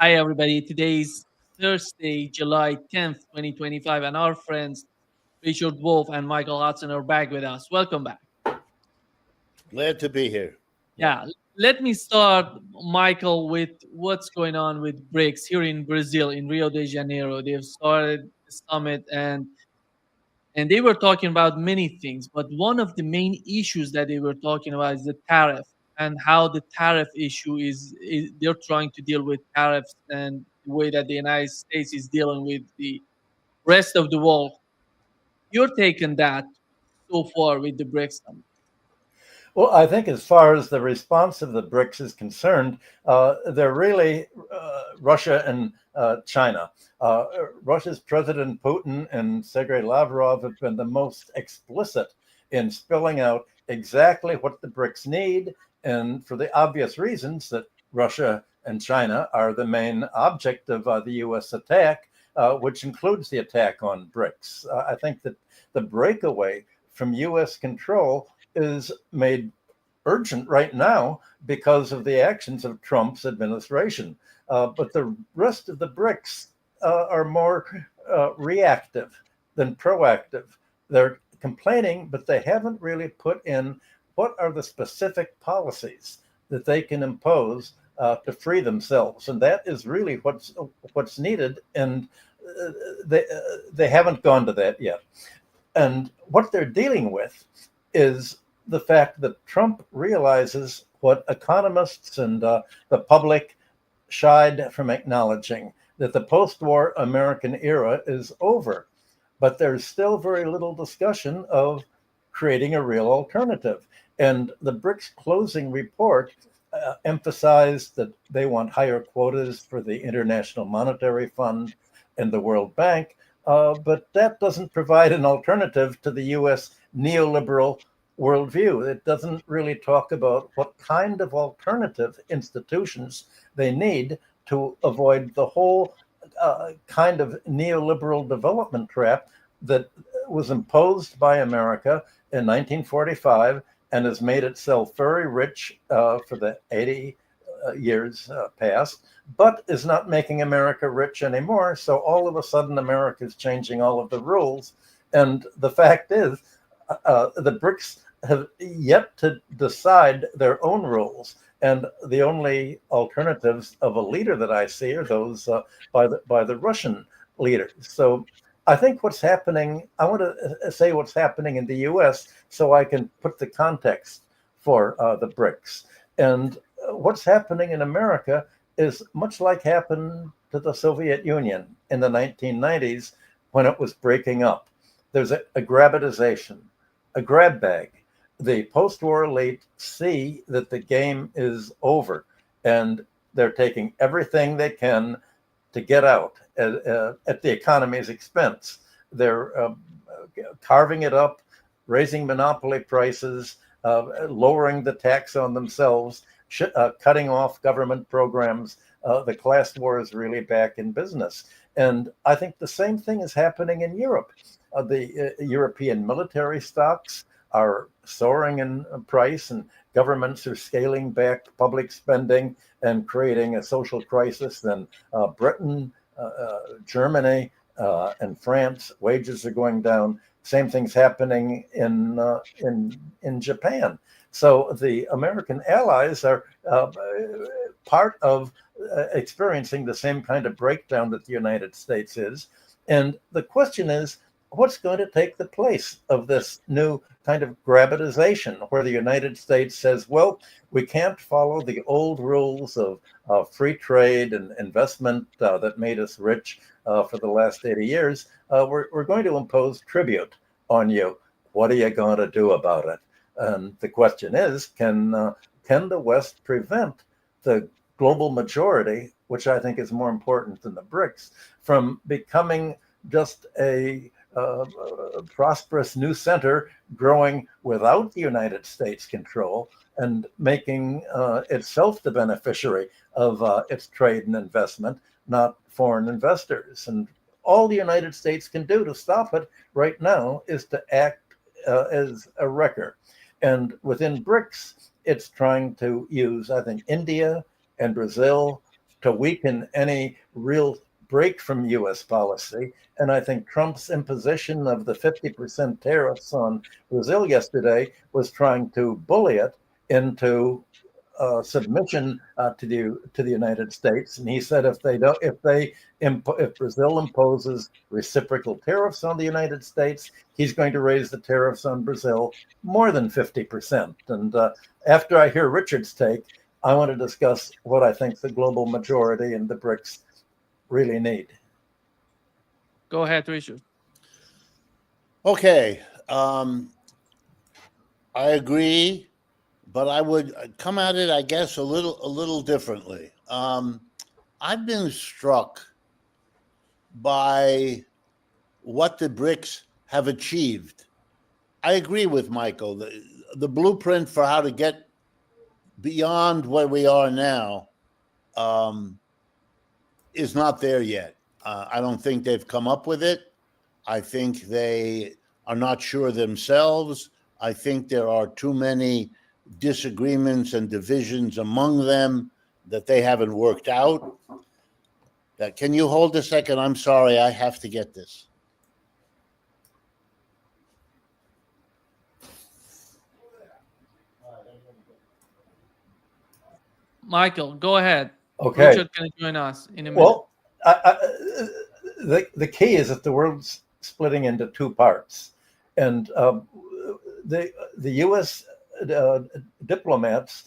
Hi, everybody. Today's Thursday, July 10th, 2025, and our friends Richard Wolff and Michael Hudson are back with us. Welcome back. Glad to be here. Yeah. Yeah, let me start, Michael, with what's going on with BRICS here in Brazil, in Rio de Janeiro. They've started the summit, and they were talking about many things, but one of the main issues that they were talking about is the tariff and how the tariff issue is they're trying to deal with tariffs and the way that the United States is dealing with the rest of the world. Your take on that so far with the BRICS summit? Well, I think as far as the response of the BRICS is concerned, they're really Russia and China. Uh, Russia's President Putin and Sergei Lavrov have been the most explicit in spelling out exactly what the BRICS need, and for the obvious reasons that Russia and China are the main object of the U.S. attack, which includes the attack on BRICS. I think that the breakaway from U.S. control is made urgent right now because of the actions of Trump's administration. But the rest of the BRICS are more reactive than proactive. They're complaining, but they haven't really put in what are the specific policies that they can impose to free themselves, and that is really what's needed. And they haven't gone to that yet. And what they're dealing with is the fact that Trump realizes what economists and the public shied from acknowledging, that the post-war American era is over. But there's still very little discussion of creating a real alternative. And the BRICS closing report emphasized that they want higher quotas for the International Monetary Fund and the World Bank, but that doesn't provide an alternative to the U.S. neoliberal worldview. It doesn't really talk about what kind of alternative institutions they need to avoid the whole kind of neoliberal development trap that was imposed by America in 1945 and has made itself very rich for the 80 years past, but is not making America rich anymore. So all of a sudden, America is changing all of the rules. And the fact is, the BRICS have yet to decide their own rules. And the only alternatives of a leader that I see are those by the Russian leaders. So I think what's happening, I want to say what's happening in the US so I can put the context for the BRICS. And what's happening in America is much like happened to the Soviet Union in the 1990s when it was breaking up. There's a grabitization, a grab bag. The post-war elite see that the game is over and they're taking everything they can to get out at the economy's expense. They're carving it up, raising monopoly prices, lowering the tax on themselves, cutting off government programs. The class war is really back in business. And I think the same thing is happening in Europe. The European military stocks are soaring in price, and governments are scaling back public spending and creating a social crisis. Then Britain, Germany, and France, wages are going down. Same thing's happening in Japan. So the American allies are part of experiencing the same kind of breakdown that the United States is. And the question is, what's going to take the place of this new kind of grabitization where the United States says, well, we can't follow the old rules of free trade and investment that made us rich for the last 80 years. We're going to impose tribute on you. What are you going to do about it? And the question is, can the West prevent the global majority, which I think is more important than the BRICS, from becoming just a prosperous new center growing without the United States control and making itself the beneficiary of its trade and investment, not foreign investors. And all the United States can do to stop it right now is to act as a wrecker. And within BRICS, it's trying to use, I think, India and Brazil to weaken any real break from U.S. policy. And I think Trump's imposition of the 50% tariffs on Brazil yesterday was trying to bully it into submission to the United States. And he said if Brazil imposes reciprocal tariffs on the United States, he's going to raise the tariffs on Brazil more than 50%. And after I hear Richard's take, I want to discuss what I think the global majority and the BRICS really need. Go ahead, Richard. Okay. I agree, but I would come at it, I guess, a little differently. I've been struck by what the BRICS have achieved. I agree with Michael. The blueprint for how to get beyond where we are now is not there yet. I don't think they've come up with it. I think they are not sure themselves. I think there are too many disagreements and divisions among them that they haven't worked out. Can you hold a second? I'm sorry, I have to get this. Michael, go ahead. Okay. Richard can join us in a minute. Well, the key is that the world's splitting into two parts. And the U.S. Diplomats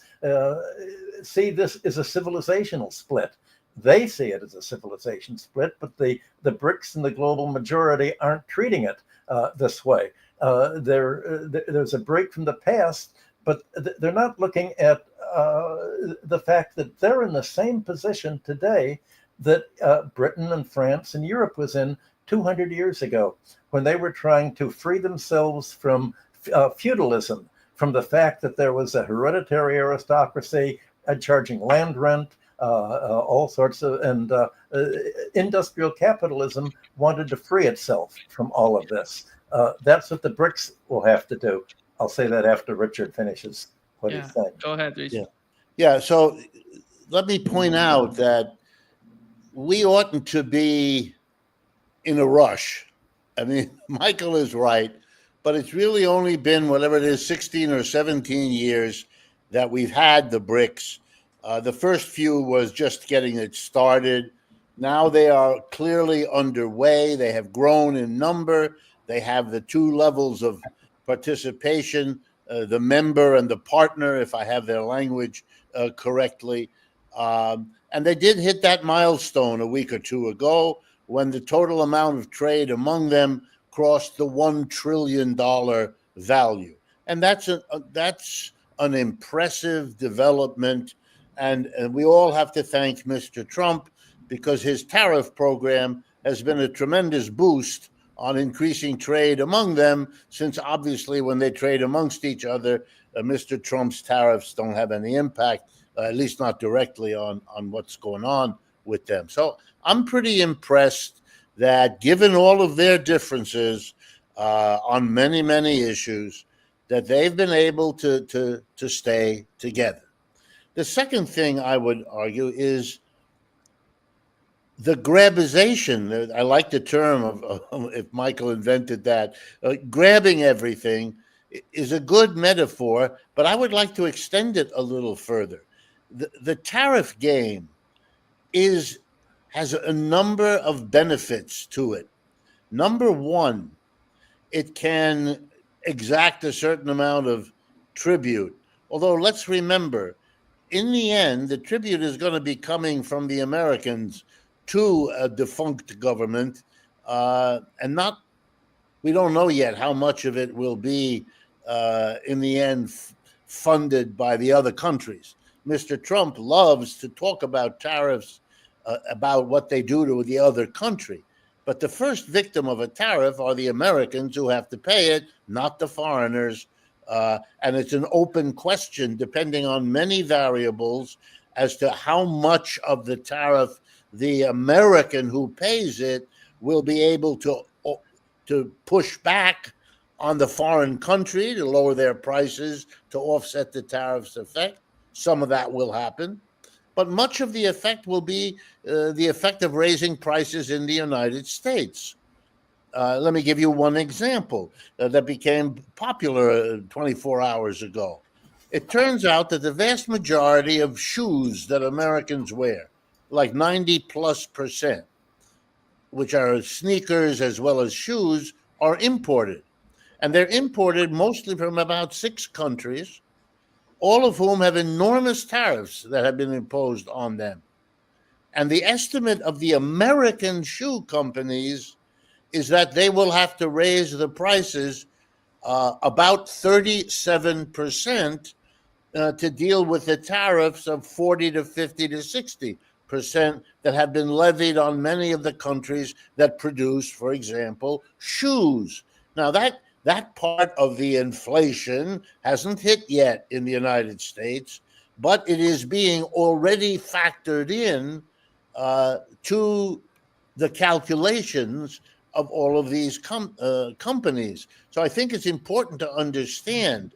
see this as a civilizational split. They see it as a civilization split, but the BRICS and the global majority aren't treating it this way. There's a break from the past, but they're not looking at the fact that they're in the same position today that Britain and France and Europe was in 200 years ago, when they were trying to free themselves from feudalism, from the fact that there was a hereditary aristocracy charging land rent, all sorts of, and industrial capitalism wanted to free itself from all of this. That's what the BRICS will have to do. I'll say that after Richard finishes what he's saying. Go ahead, Richard. Yeah, so let me point out that we oughtn't to be in a rush. I mean, Michael is right, but it's really only been, whatever it is, 16 or 17 years that we've had the BRICS. The first few was just getting it started. Now they are clearly underway. They have grown in number. They have the two levels of participation, the member and the partner, if I have their language correctly. And they did hit that milestone a week or two ago when the total amount of trade among them crossed the $1 trillion value. And that's an impressive development. And we all have to thank Mr. Trump, because his tariff program has been a tremendous boost on increasing trade among them, since obviously when they trade amongst each other, Mr. Trump's tariffs don't have any impact, at least not directly on what's going on with them. So I'm pretty impressed that, given all of their differences on many, many issues, that they've been able to stay together. The second thing I would argue is the grabization. I like the term of if Michael invented that. Grabbing everything is a good metaphor, but I would like to extend it a little further. The tariff game has a number of benefits to it. Number one, it can exact a certain amount of tribute. Although let's remember, in the end, the tribute is going to be coming from the Americans to a defunct government, and we don't know yet how much of it will be, in the end, funded by the other countries. Mr. Trump loves to talk about tariffs, about what they do to the other country. But the first victim of a tariff are the Americans who have to pay it, not the foreigners. And it's an open question, depending on many variables, as to how much of the tariff the American who pays it will be able to push back on the foreign country to lower their prices to offset the tariff's effect. Some of that will happen. but much of the effect will be the effect of raising prices in the United States. Let me give you one example that became popular 24 hours ago. It turns out that the vast majority of shoes that Americans wear, like 90+%, which are sneakers as well as shoes, are imported. And they're imported mostly from about 6 countries, all of whom have enormous tariffs that have been imposed on them. And the estimate of the American shoe companies is that they will have to raise the prices about 37% to deal with the tariffs of 40 to 50 to 60% that have been levied on many of the countries that produce, for example, shoes. Now, that part of the inflation hasn't hit yet in the United States, but it is being already factored in to the calculations of all of these companies. So I think it's important to understand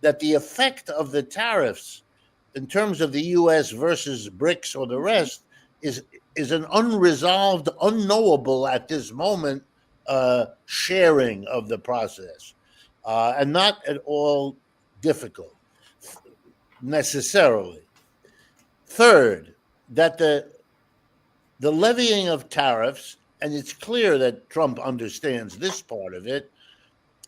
that the effect of the tariffs in terms of the U.S. versus BRICS or the rest is an unresolved, unknowable at this moment sharing of the process, and not at all difficult necessarily. Third, that the levying of tariffs, and it's clear that Trump understands this part of it,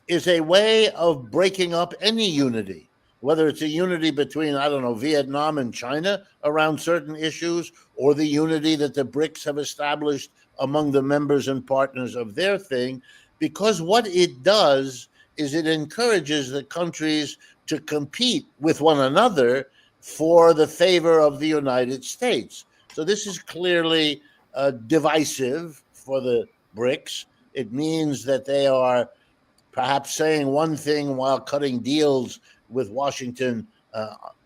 is a way of breaking up any unity, whether it's a unity between, I don't know, Vietnam and China around certain issues, or the unity that the BRICS have established among the members and partners of their thing, because what it does is it encourages the countries to compete with one another for the favor of the United States. So this is clearly divisive for the BRICS. It means that they are perhaps saying one thing while cutting deals with Washington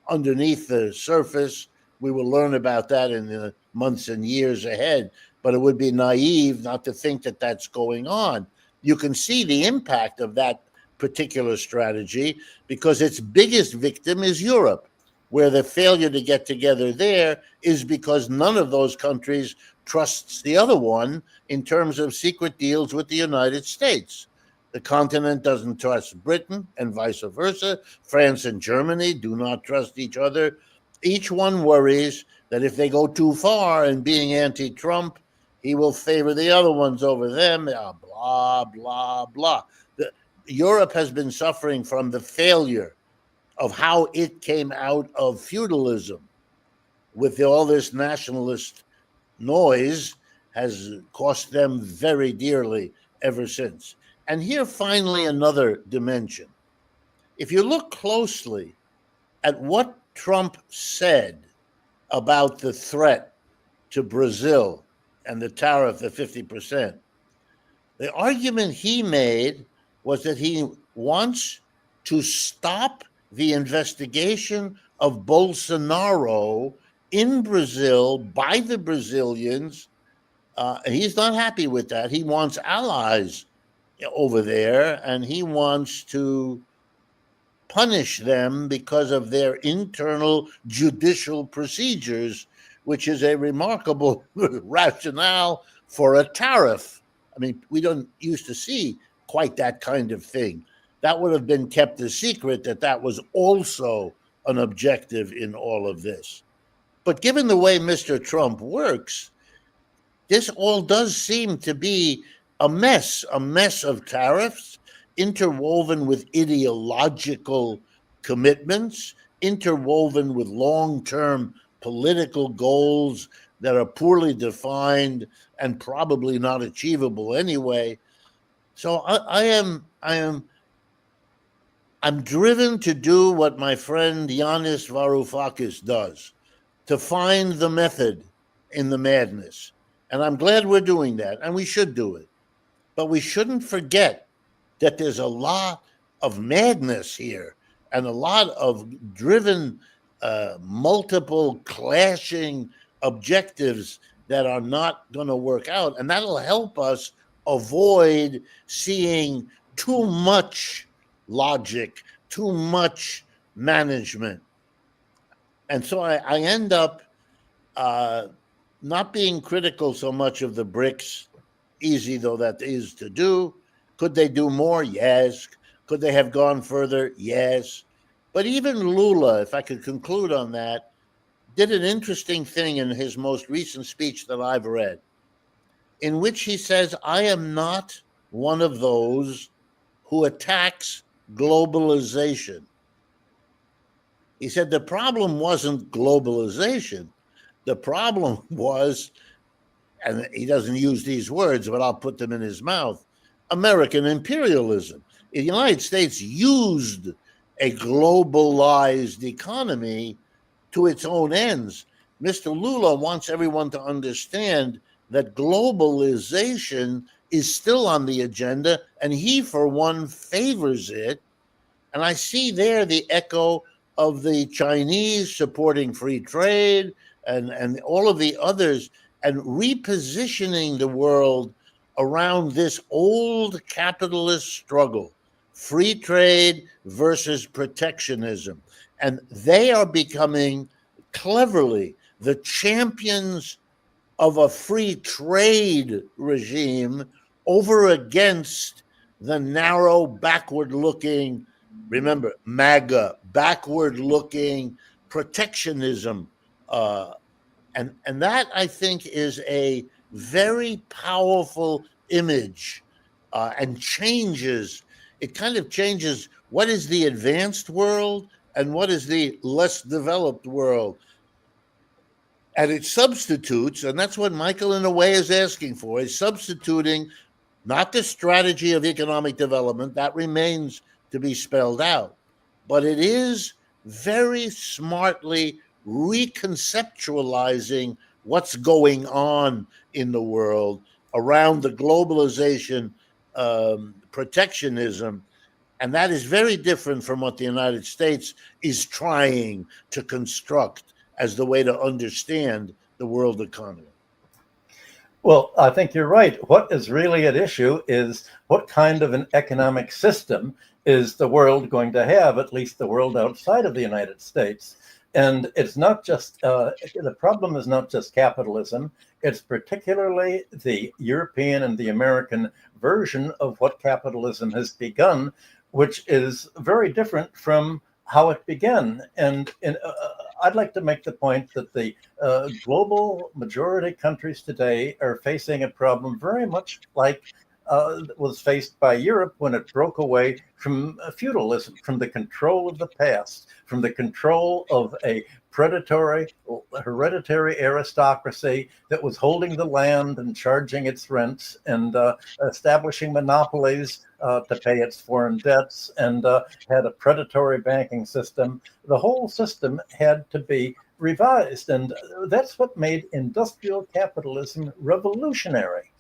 underneath the surface. We will learn about that in the months and years ahead, but it would be naive not to think that that's going on. You can see the impact of that particular strategy because its biggest victim is Europe, where the failure to get together there is because none of those countries trusts the other one in terms of secret deals with the United States. The continent doesn't trust Britain and vice versa. France and Germany do not trust each other. Each one worries that if they go too far in being anti-Trump, he will favor the other ones over them, blah, blah, blah. Europe has been suffering from the failure of how it came out of feudalism with all this nationalist noise has cost them very dearly ever since. And here, finally, another dimension. If you look closely at what Trump said about the threat to Brazil and the tariff, the 50%, the argument he made was that he wants to stop the investigation of Bolsonaro in Brazil by the Brazilians. He's not happy with that. He wants allies over there, and he wants to punish them because of their internal judicial procedures, which is a remarkable rationale for a tariff. I mean, we don't used to see quite that kind of thing. That would have been kept a secret, that was also an objective in all of this. But given the way Mr. Trump works, this all does seem to be a mess of tariffs interwoven with ideological commitments, interwoven with long-term political goals that are poorly defined and probably not achievable anyway. So I'm driven to do what my friend Yanis Varoufakis does, to find the method in the madness. And I'm glad we're doing that, and we should do it. But we shouldn't forget that there's a lot of madness here and a lot of driven, multiple clashing objectives that are not going to work out. And that'll help us avoid seeing too much logic, too much management. And so I end up not being critical so much of the BRICS, easy though that is to do. Could they do more? Yes. Could they have gone further? Yes. But even Lula, if I could conclude on that, did an interesting thing in his most recent speech that I've read, in which he says, I am not one of those who attacks globalization. He said the problem wasn't globalization. The problem was, and he doesn't use these words, but I'll put them in his mouth, American imperialism. The United States used a globalized economy to its own ends. Mr. Lula wants everyone to understand that globalization is still on the agenda, and he, for one, favors it. And I see there the echo of the Chinese supporting free trade and all of the others, and repositioning the world around this old capitalist struggle, free trade versus protectionism. And they are becoming cleverly the champions of a free trade regime over against the narrow, backward looking, remember, MAGA, backward looking protectionism. And that, I think, is a very powerful image, and changes. It kind of changes what is the advanced world and what is the less developed world. And it substitutes, and that's what Michael, in a way, is asking for, is substituting not the strategy of economic development, that remains to be spelled out, but it is very smartly reconceptualizing what's going on in the world around the globalization, protectionism. And that is very different from what the United States is trying to construct as the way to understand the world economy. Well, I think you're right. What is really at issue is what kind of an economic system is the world going to have, at least the world outside of the United States. And it's not just, the problem is not just capitalism, it's particularly the European and the American version of what capitalism has begun, which is very different from how it began. And I'd like to make the point that the global majority countries today are facing a problem very much like was faced by Europe when it broke away from feudalism, from the control of the past, from the control of a predatory, hereditary aristocracy that was holding the land and charging its rents and establishing monopolies to pay its foreign debts, and had a predatory banking system. The whole system had to be revised, and that's what made industrial capitalism revolutionary.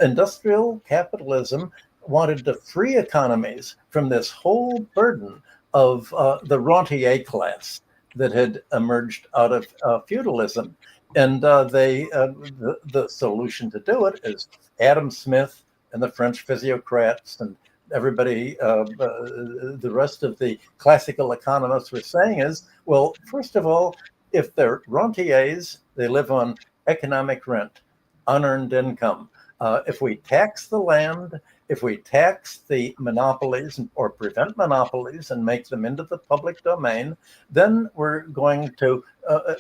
Industrial capitalism wanted to free economies from this whole burden of the rentier class that had emerged out of feudalism. And the solution to do it is Adam Smith and the French physiocrats and everybody, the rest of the classical economists were saying is, well, first of all, if they're rentiers, they live on economic rent, unearned income. If we tax the land, if we tax the monopolies or prevent monopolies and make them into the public domain, then we're going to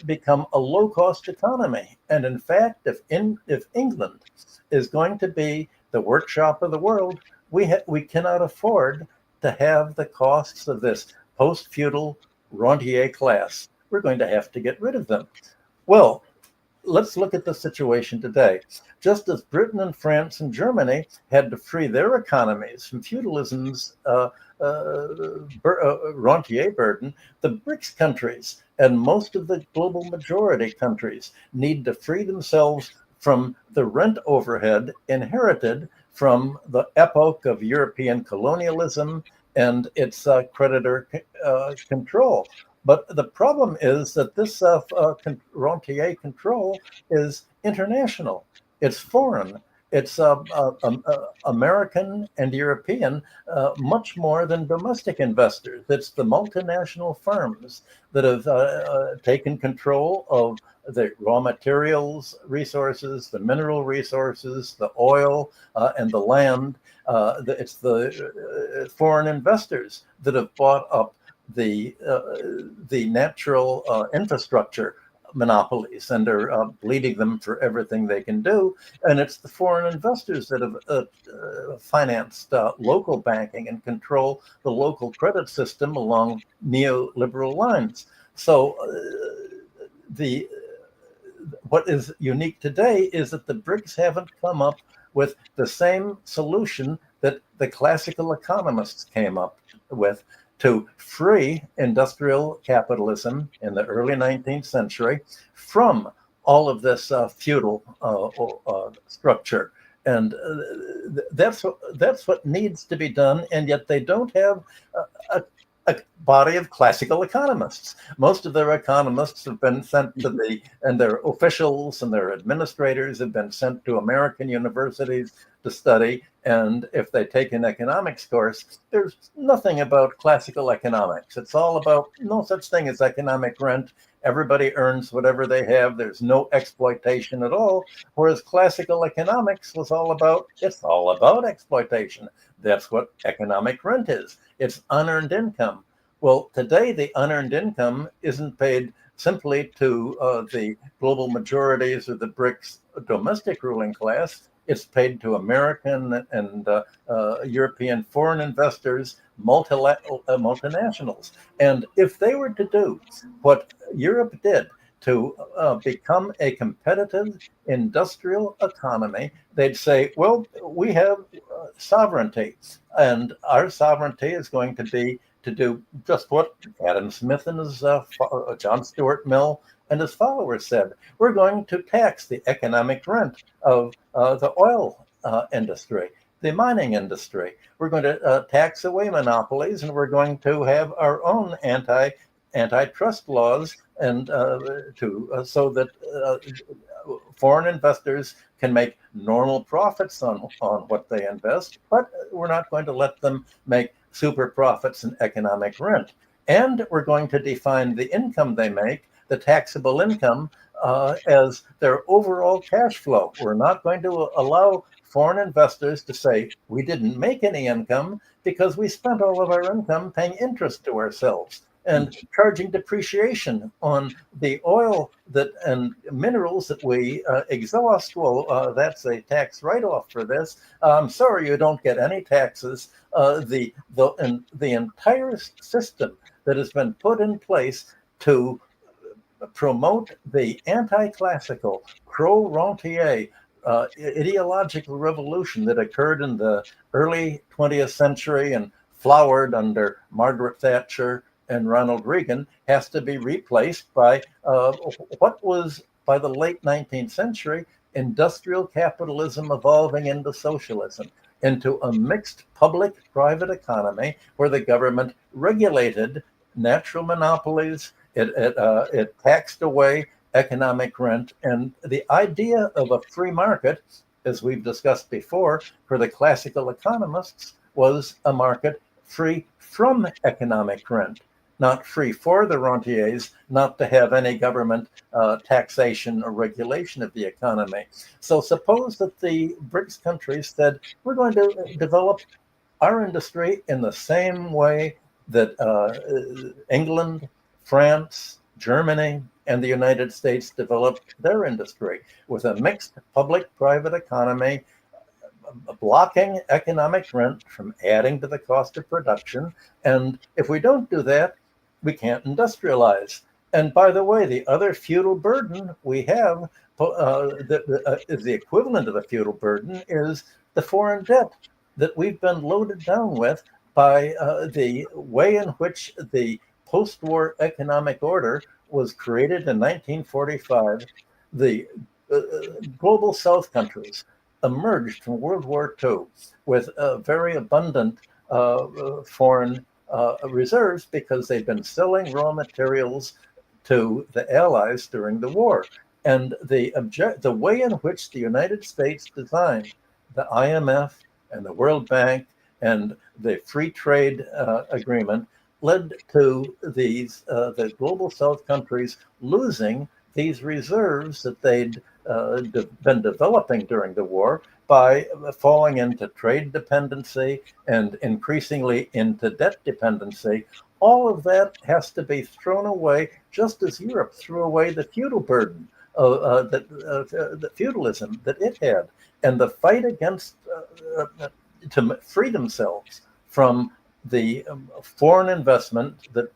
become a low-cost economy. And in fact, if England is going to be the workshop of the world, we cannot afford to have the costs of this post-feudal rentier class. We're going to have to get rid of them. Well, let's look at the situation today. Just as Britain and France and Germany had to free their economies from feudalism's rentier burden, the BRICS countries and most of the global majority countries need to free themselves from the rent overhead inherited from the epoch of European colonialism and its creditor control. But the problem is that this rentier control is international. It's foreign. It's American and European much more than domestic investors. It's the multinational firms that have taken control of the raw materials resources, the mineral resources, the oil, and the land. It's the foreign investors that have bought up the natural infrastructure monopolies and are bleeding them for everything they can do. And it's the foreign investors that have financed local banking and control the local credit system along neoliberal lines. So the what is unique today is that the BRICS haven't come up with the same solution that the classical economists came up with to free industrial capitalism in the early 19th century from all of this feudal structure. And that's what needs to be done, and yet they don't have a body of classical economists. Most of their economists have been sent to and their officials and their administrators have been sent to American universities to study. And if they take an economics course, there's nothing about classical economics. It's all about no such thing as economic rent. Everybody earns whatever they have. There's no exploitation at all. Whereas classical economics was it's all about exploitation. That's what economic rent is. It's unearned income. Well, today the unearned income isn't paid simply to the global majorities of the BRICS domestic ruling class. It's paid to American and European foreign investors, multinationals. And if they were to do what Europe did to become a competitive industrial economy, they'd say, well, we have sovereignty, and our sovereignty is going to be to do just what Adam Smith and his John Stuart Mill and his followers said. We're going to tax the economic rent of the oil industry, the mining industry. We're going to tax away monopolies, and we're going to have our own antitrust laws, and so that foreign investors can make normal profits on what they invest, but we're not going to let them make super profits in economic rent. And we're going to define the income they make, the taxable income, as their overall cash flow. We're not going to allow foreign investors to say, we didn't make any income because we spent all of our income paying interest to ourselves and charging depreciation on the oil and minerals that we exhaust. Well, that's a tax write-off for this. I'm sorry, you don't get any taxes. The entire system that has been put in place to promote the anti-classical, pro-rentier ideological revolution that occurred in the early 20th century and flowered under Margaret Thatcher and Ronald Reagan has to be replaced by what was, by the late 19th century, industrial capitalism evolving into socialism, into a mixed public-private economy where the government regulated natural monopolies, it taxed away economic rent. And the idea of a free market, as we've discussed before, for the classical economists was a market free from economic rent, not free for the rentiers, not to have any government taxation or regulation of the economy. So suppose that the BRICS countries said, we're going to develop our industry in the same way that England, France, Germany, and the United States developed their industry, with a mixed public-private economy, blocking economic rent from adding to the cost of production. And if we don't do that, we can't industrialize. And by the way, the other feudal burden we have that is the equivalent of the feudal burden is the foreign debt that we've been loaded down with by the way in which the post-war economic order was created in 1945. The global South countries emerged from World War II with very abundant foreign reserves because they'd been selling raw materials to the Allies during the war. And the way in which the United States designed the IMF and the World Bank and the free trade agreement led to the global South countries losing these reserves that they'd been developing during the war by falling into trade dependency and increasingly into debt dependency. All of that has to be thrown away, just as Europe threw away the feudal burden, the feudalism that it had, and the fight against to free themselves from the foreign investment that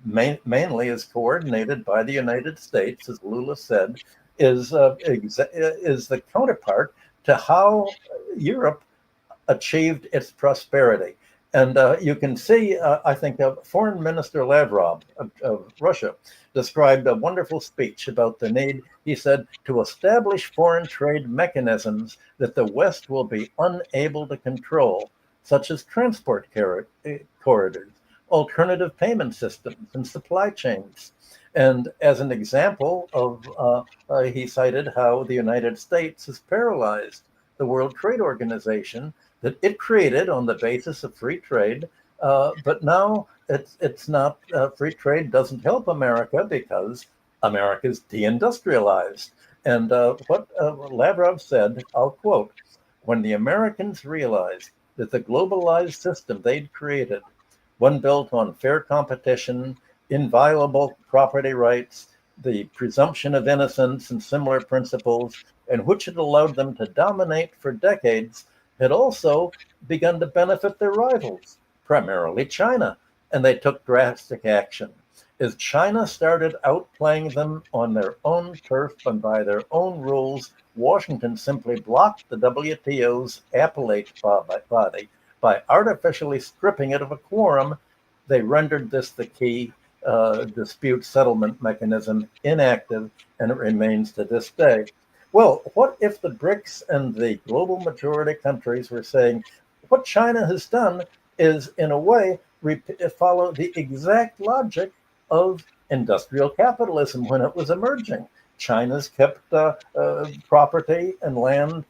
mainly is coordinated by the United States, as Lula said, is the counterpart to how Europe achieved its prosperity. And you can see, I think, Foreign Minister Lavrov of Russia described a wonderful speech about the need, he said, to establish foreign trade mechanisms that the West will be unable to control, such as transport corridors, alternative payment systems, and supply chains. And as an example of, he cited how the United States has paralyzed the World Trade Organization that it created on the basis of free trade, but now it's not free trade doesn't help America because America's deindustrialized. And what Lavrov said, I'll quote, "When the Americans realized that the globalized system they'd created, one built on fair competition, inviolable property rights, the presumption of innocence and similar principles, and which had allowed them to dominate for decades, had also begun to benefit their rivals, primarily China, and they took drastic action. As China started outplaying them on their own turf and by their own rules, Washington simply blocked the WTO's appellate body by artificially stripping it of a quorum. They rendered this the key dispute settlement mechanism inactive, and it remains to this day." Well, what if the BRICS and the global majority countries were saying what China has done is, in a way, follow the exact logic of industrial capitalism when it was emerging? China's kept property and land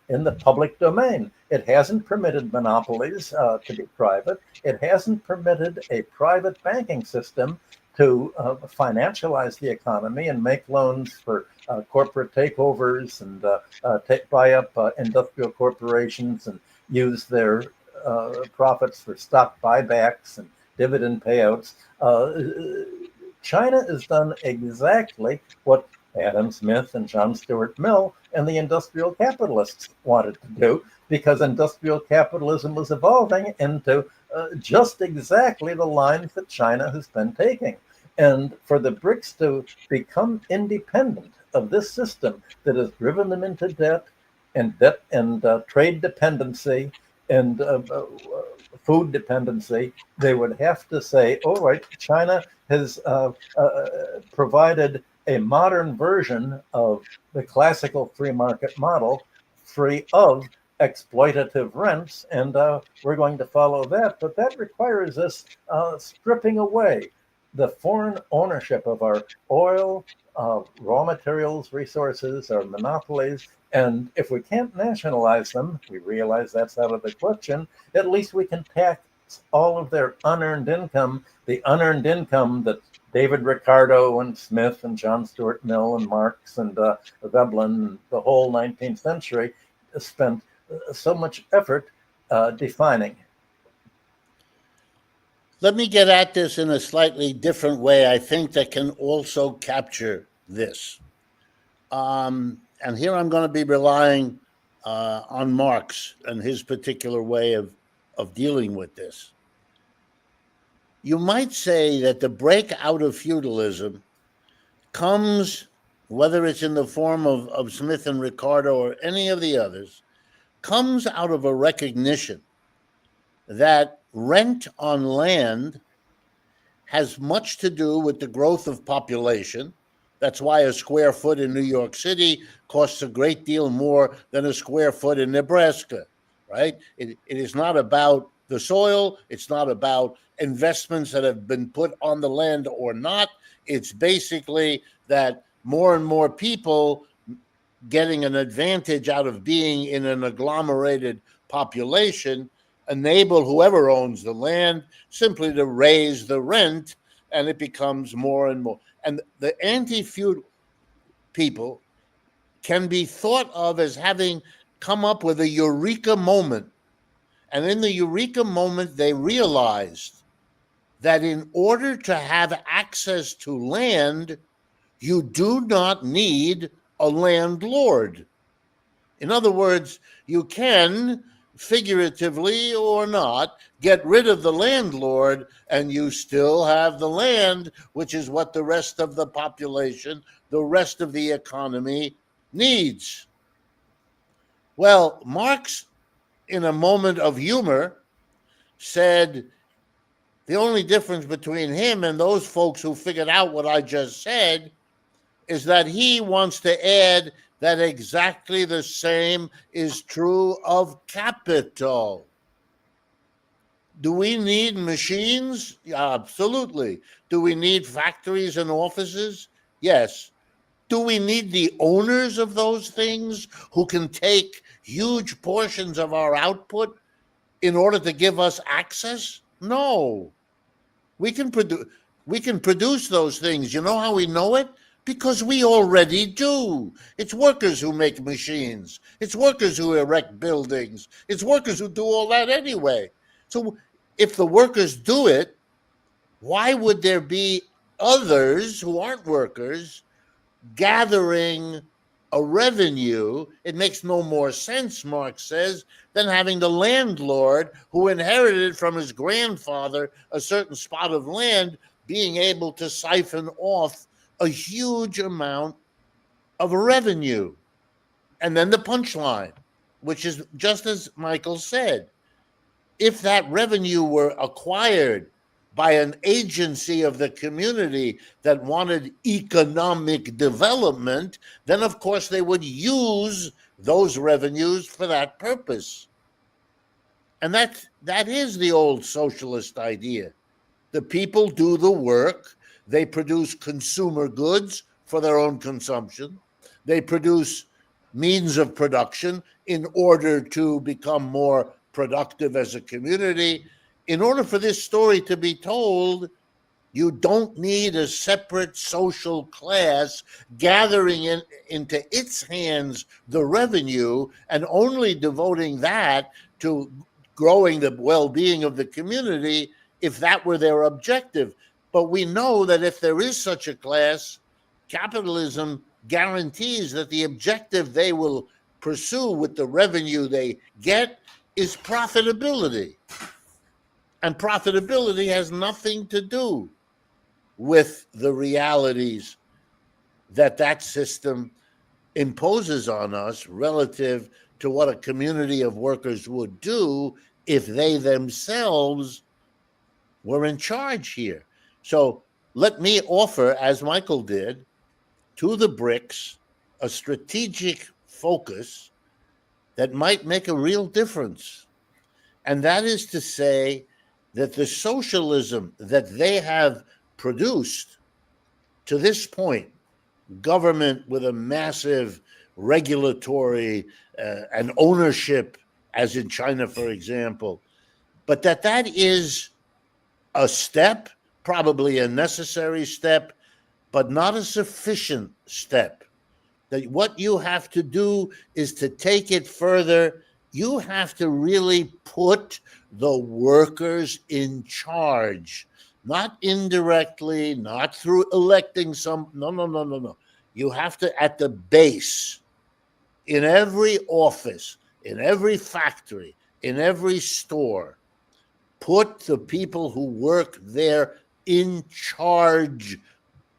in the public domain. It hasn't permitted monopolies to be private. It hasn't permitted a private banking system to financialize the economy and make loans for corporate takeovers and buy up industrial corporations and use their profits for stock buybacks and dividend payouts. China has done exactly what Adam Smith and John Stuart Mill and the industrial capitalists wanted to do, because industrial capitalism was evolving into just exactly the lines that China has been taking. And for the BRICS to become independent of this system that has driven them into debt and trade dependency and food dependency, they would have to say, all right, China has provided a modern version of the classical free market model, free of exploitative rents, and we're going to follow that. But that requires us stripping away the foreign ownership of our oil, raw materials, resources, our monopolies. And if we can't nationalize them, we realize that's out of the question, at least we can tax all of their unearned income, the unearned income that David Ricardo and Smith and John Stuart Mill and Marx and Veblen and the whole 19th century spent so much effort defining. Let me get at this in a slightly different way, I think, that can also capture this. And here I'm going to be relying on Marx and his particular way of dealing with this. You might say that the break out of feudalism comes, whether it's in the form of Smith and Ricardo or any of the others, comes out of a recognition that rent on land has much to do with the growth of population. That's why a square foot in New York City costs a great deal more than a square foot in Nebraska, right? It is not about the soil. It's not about investments that have been put on the land or not. It's basically that more and more people getting an advantage out of being in an agglomerated population enable whoever owns the land simply to raise the rent, and it becomes more and more. And the anti-feudal people can be thought of as having come up with a eureka moment. And in the eureka moment, they realized that in order to have access to land, you do not need a landlord. In other words, you can, figuratively or not, get rid of the landlord and you still have the land, which is what the rest of the population, the rest of the economy needs. Well, Marx, in a moment of humor, said the only difference between him and those folks who figured out what I just said is that he wants to add that exactly the same is true of capital. Do we need machines? Absolutely. Do we need factories and offices? Yes. Do we need the owners of those things who can take huge portions of our output in order to give us access? No. We can produce those things. You know how we know it? Because we already do. It's workers who make machines. It's workers who erect buildings. It's workers who do all that anyway. So if the workers do it, why would there be others who aren't workers gathering a revenue? It makes no more sense, Marx says, than having the landlord who inherited from his grandfather a certain spot of land being able to siphon off a huge amount of revenue. And then the punchline, which is just as Michael said, if that revenue were acquired by an agency of the community that wanted economic development, then of course they would use those revenues for that purpose. And that is the old socialist idea. The people do the work. They produce consumer goods for their own consumption. They produce means of production in order to become more productive as a community. In order for this story to be told, you don't need a separate social class gathering into its hands the revenue and only devoting that to growing the well-being of the community if that were their objective. But we know that if there is such a class, capitalism guarantees that the objective they will pursue with the revenue they get is profitability. And profitability has nothing to do with the realities that system imposes on us relative to what a community of workers would do if they themselves were in charge here. So let me offer, as Michael did, to the BRICS a strategic focus that might make a real difference. And that is to say that the socialism that they have produced to this point, government with a massive regulatory and ownership, as in China, for example, but that is a step, probably a necessary step, but not a sufficient step. That what you have to do is to take it further. You have to really put the workers in charge, not indirectly, not through electing some. No. You have to, at the base, in every office, in every factory, in every store, put the people who work there in charge.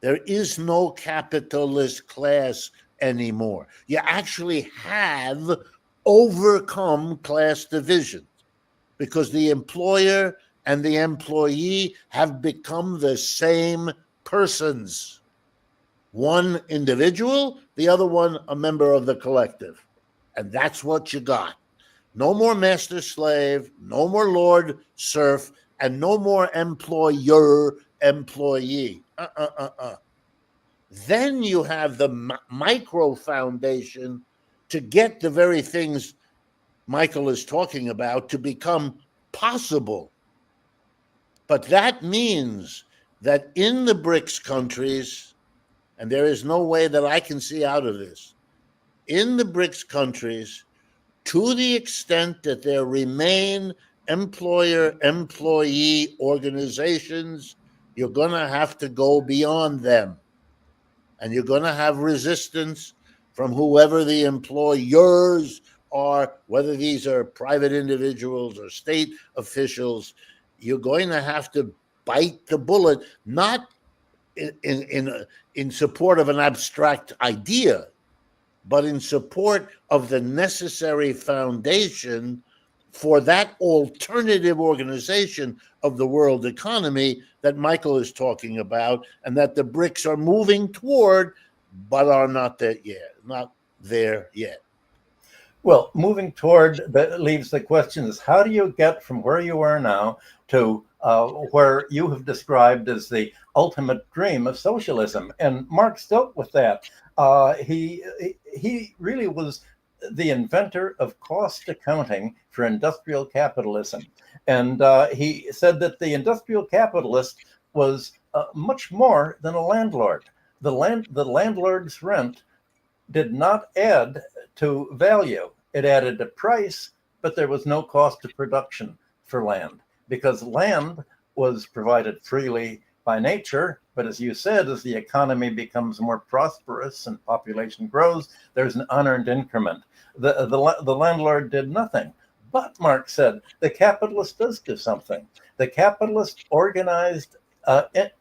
There is no capitalist class anymore. You actually have overcome class divisions because the employer and the employee have become the same persons. One individual, the other one a member of the collective. And that's what you got. No more master slave, no more lord serf, and no more employer employee. Then you have the micro foundation to get the very things Michael is talking about to become possible. But that means that in the BRICS countries, and there is no way that I can see out of this, in the BRICS countries, to the extent that there remain employer-employee organizations, you're going to have to go beyond them. And you're going to have resistance from whoever the employers are, whether these are private individuals or state officials. You're going to have to bite the bullet, not in support of an abstract idea, but in support of the necessary foundation for that alternative organization of the world economy that Michael is talking about, and that the BRICS are moving toward, but are not there yet. Well, moving toward that leaves the question is, how do you get from where you are now to where you have described as the ultimate dream of socialism? And Marx dealt with that. He really was the inventor of cost accounting for industrial capitalism. And he said that the industrial capitalist was much more than a landlord. The landlord's rent did not add to value. It added to price, but there was no cost of production for land, because land was provided freely by nature. But as you said, as the economy becomes more prosperous and population grows, there's an unearned increment. The landlord did nothing. But Marx said the capitalist does do something. The capitalist organized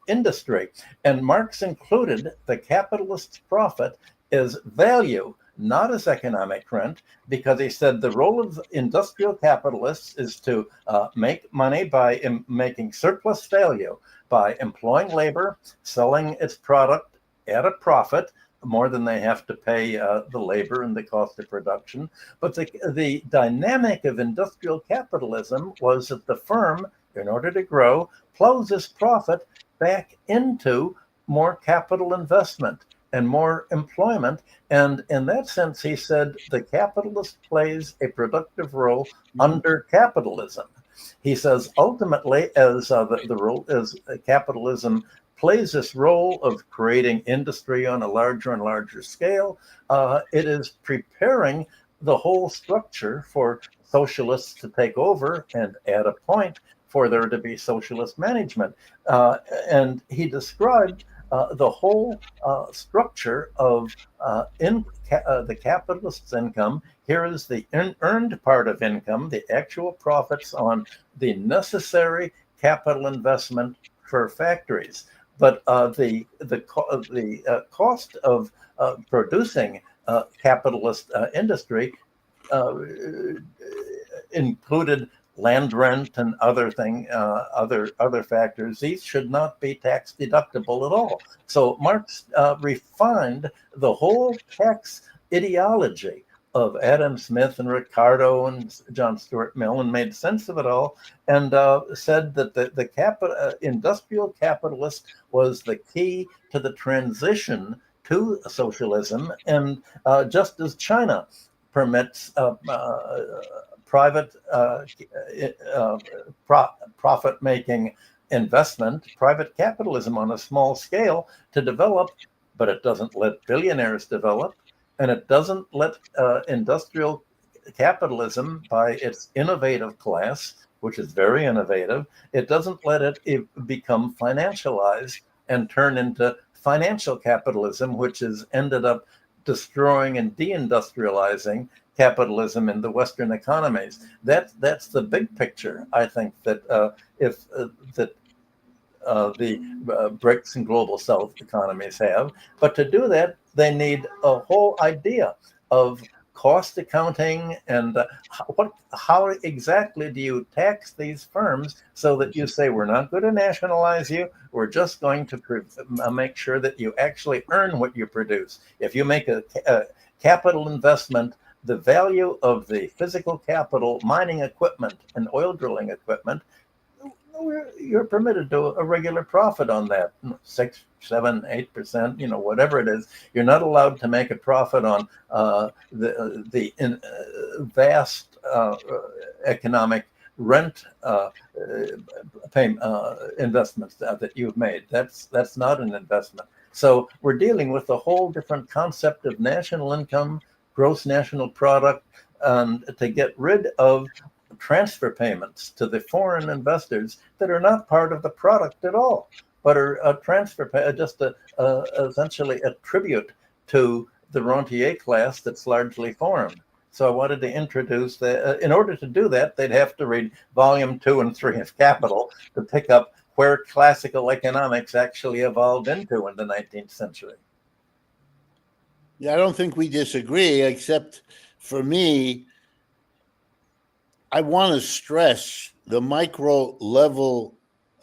industry, and Marx included the capitalist's profit as value, not as economic rent, because he said the role of industrial capitalists is to make money by making surplus value, by employing labor, selling its product at a profit, more than they have to pay the labor and the cost of production. But the dynamic of industrial capitalism was that the firm, in order to grow, plows its profit back into more capital investment and more employment. And in that sense, he said the capitalist plays a productive role under capitalism. He says ultimately, as the role as capitalism plays this role of creating industry on a larger and larger scale, it is preparing the whole structure for socialists to take over, and at a point for there to be socialist management. And he described the whole structure of the capitalist's income. Here is the earned part of income, the actual profits on the necessary capital investment for factories. But the cost of producing capitalist industry included land rent and other factors. These should not be tax deductible at all. So Marx refined the whole tax ideology of Adam Smith and Ricardo and John Stuart Mill, and made sense of it all, and said that the industrial capitalist was the key to the transition to socialism. And just as China permits private profit-making investment, private capitalism on a small scale to develop, but it doesn't let billionaires develop, and it doesn't let industrial capitalism by its innovative class, which is very innovative, it doesn't let it become financialized and turn into financial capitalism, which has ended up destroying and deindustrializing capitalism in the Western economies. That's the big picture. I think that the BRICS and global South economies have. But to do that, they need a whole idea of cost accounting and how exactly do you tax these firms so that you say, we're not going to nationalize you, we're just going to make sure that you actually earn what you produce. If you make a capital investment, the value of the physical capital, mining equipment and oil drilling equipment, you're permitted to a regular profit on that, 6, 7, 8%, whatever it is. You're not allowed to make a profit on the vast economic rent investments that you've made. That's not an investment. So we're dealing with a whole different concept of national income, gross national product, and to get rid of transfer payments to the foreign investors that are not part of the product at all, but are a transfer just essentially a tribute to the rentier class that's largely foreign. So I wanted to introduce that. In order to do that, they'd have to read volume 2 and 3 of Capital to pick up where classical economics actually evolved into in the 19th century. Yeah, I don't think we disagree, except for me, I want to stress the micro level